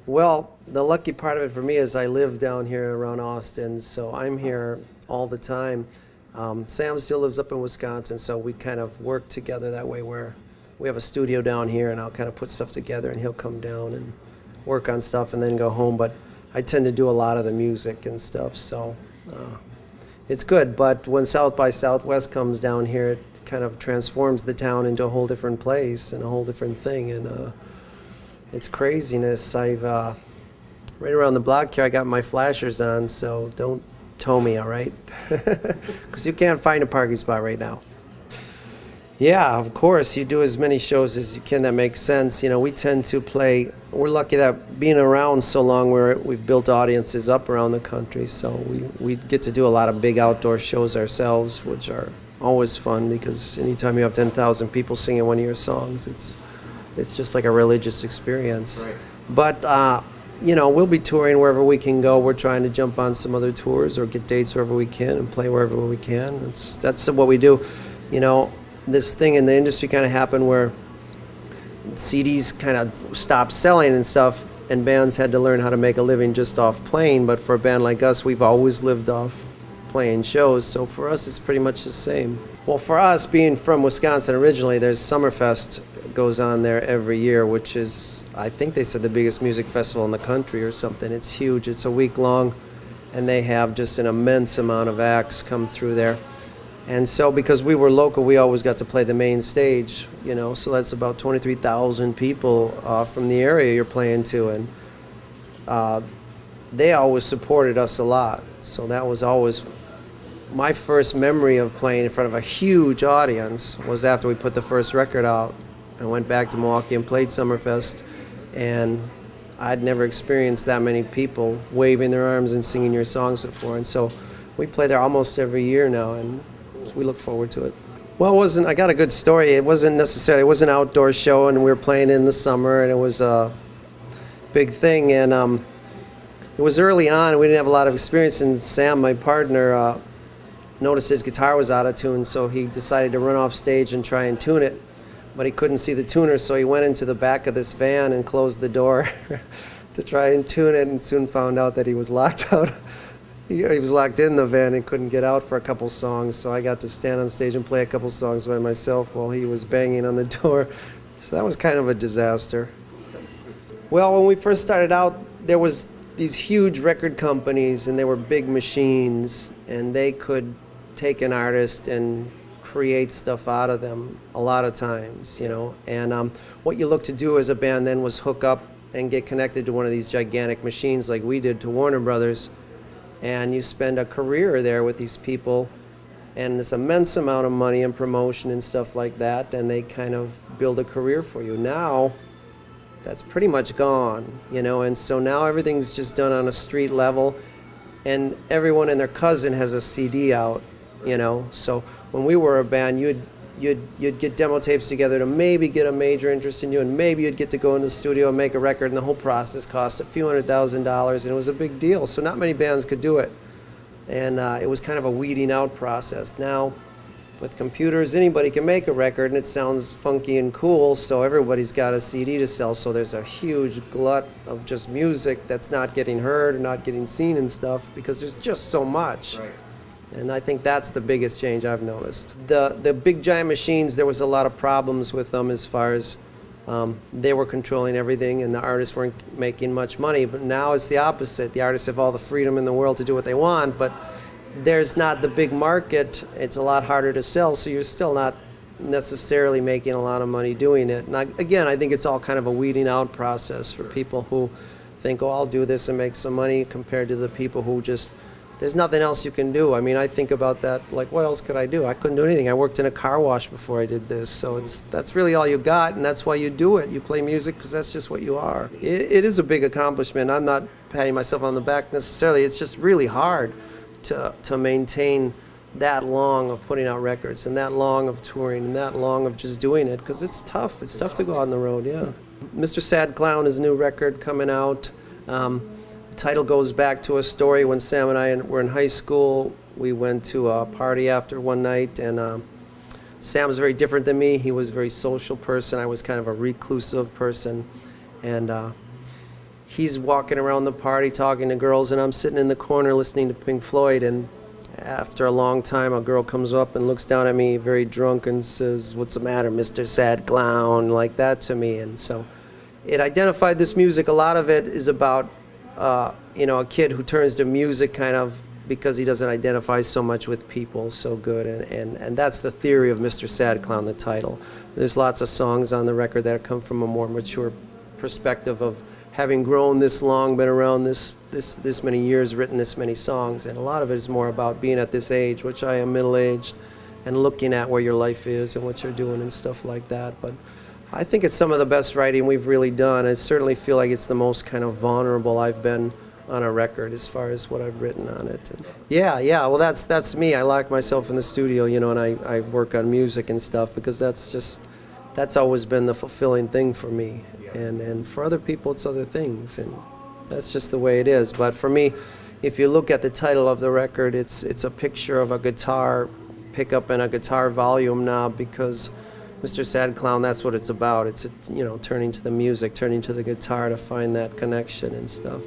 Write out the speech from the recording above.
Well, the lucky part of it for me is I live down here around Austin, so I'm here all the time. Sam still lives up in Wisconsin, so we kind of work together that way where we have a studio down here and I'll kind of put stuff together and he'll come down and work on stuff and then go home. But I tend to do a lot of the music and stuff, so it's good. But when South by Southwest comes down here, it kind of transforms the town into a whole different place and a whole different thing. And it's craziness. I've right around the block here, I got my flashers on, so don't tow me, all right? Because you can't find a parking spot right now. Yeah, of course, you do as many shows as you can that make sense. You know, we tend to play, we're lucky that being around so long, we've built audiences up around the country, so we get to do a lot of big outdoor shows ourselves, which are always fun because anytime you have 10,000 people singing one of your songs, it's just like a religious experience. Right. But, you know, we'll be touring wherever we can go. We're trying to jump on some other tours or get dates wherever we can and play wherever we can. That's what we do. You know, this thing in the industry kind of happened where CDs kind of stopped selling and stuff, and bands had to learn how to make a living just off playing. But for a band like us, we've always lived off playing shows, so for us it's pretty much the same. Well, for us, being from Wisconsin originally, there's Summerfest goes on there every year, which is, I think they said, the biggest music festival in the country or something. It's huge. It's a week long, and they have just an immense amount of acts come through there. And so because we were local, we always got to play the main stage, you know, so that's about 23,000 people from the area you're playing to, and they always supported us a lot. So that was always my first memory of playing in front of a huge audience was after we put the first record out. I went back to Milwaukee and played Summerfest, and I'd never experienced that many people waving their arms and singing your songs before. And so we play there almost every year now, and we look forward to it. Well, I got a good story. It was an outdoor show, and we were playing in the summer, and it was a big thing. And it was early on, and we didn't have a lot of experience, and Sam, my partner, noticed his guitar was out of tune, so he decided to run off stage and try and tune it. But he couldn't see the tuner, so he went into the back of this van and closed the door to try and tune it, and soon found out that he was locked out. He was locked in the van and couldn't get out for a couple songs, so I got to stand on stage and play a couple songs by myself while he was banging on the door. So that was kind of a disaster. Well, when we first started out, there was these huge record companies, and they were big machines, and they could take an artist and create stuff out of them a lot of times, you know. And what you look to do as a band then was hook up and get connected to one of these gigantic machines like we did to Warner Brothers, and you spend a career there with these people and this immense amount of money and promotion and stuff like that, and they kind of build a career for you. Now that's pretty much gone, you know, and so now everything's just done on a street level, and everyone and their cousin has a CD out, you know. So when we were a band, you'd get demo tapes together to maybe get a major interest in you, and maybe you'd get to go in the studio and make a record, and the whole process cost a few $100,000, and it was a big deal. So not many bands could do it, and it was kind of a weeding out process. Now, with computers, anybody can make a record, and it sounds funky and cool, so everybody's got a CD to sell, so there's a huge glut of just music that's not getting heard or not getting seen and stuff because there's just so much. Right. And I think that's the biggest change I've noticed. The big giant machines, there was a lot of problems with them as far as they were controlling everything and the artists weren't making much money. But now it's the opposite. The artists have all the freedom in the world to do what they want, but there's not the big market. It's a lot harder to sell, so you're still not necessarily making a lot of money doing it. And again, I think it's all kind of a weeding out process for people who think, oh, I'll do this and make some money, compared to the people who just, there's nothing else you can do. I mean, I think about that, like, what else could I do? I couldn't do anything. I worked in a car wash before I did this, so that's really all you got, and that's why you do it. You play music because that's just what you are. It is a big accomplishment. I'm not patting myself on the back necessarily. It's just really hard to maintain that long of putting out records and that long of touring and that long of just doing it, because it's tough. It's tough to go on the road, yeah. Mr. Sad Clown is a new record coming out. Title goes back to a story when Sam and I were in high school. We went to a party after one night, and Sam was very different than me. He was a very social person. I was kind of a reclusive person, and he's walking around the party talking to girls, and I'm sitting in the corner listening to Pink Floyd. And after a long time, a girl comes up and looks down at me very drunk and says, "What's the matter, Mr. Sad Clown?" like that to me. And so it identified this music. A lot of it is about a kid who turns to music kind of because he doesn't identify so much with people so good. And that's the theory of Mr. Sad Clown, the title. There's lots of songs on the record that come from a more mature perspective of having grown this long, been around this many years, written this many songs. And a lot of it is more about being at this age, which I am middle-aged, and looking at where your life is and what you're doing and stuff like that. But I think it's some of the best writing we've really done. I certainly feel like it's the most kind of vulnerable I've been on a record as far as what I've written on it. And yeah. Well, that's me. I lock myself in the studio, and I work on music and stuff because that's always been the fulfilling thing for me. And for other people, it's other things, and that's just the way it is. But for me, if you look at the title of the record, it's a picture of a guitar pickup and a guitar volume knob, because Mr. Sad Clown, that's what it's about. It's turning to the music, turning to the guitar to find that connection and stuff.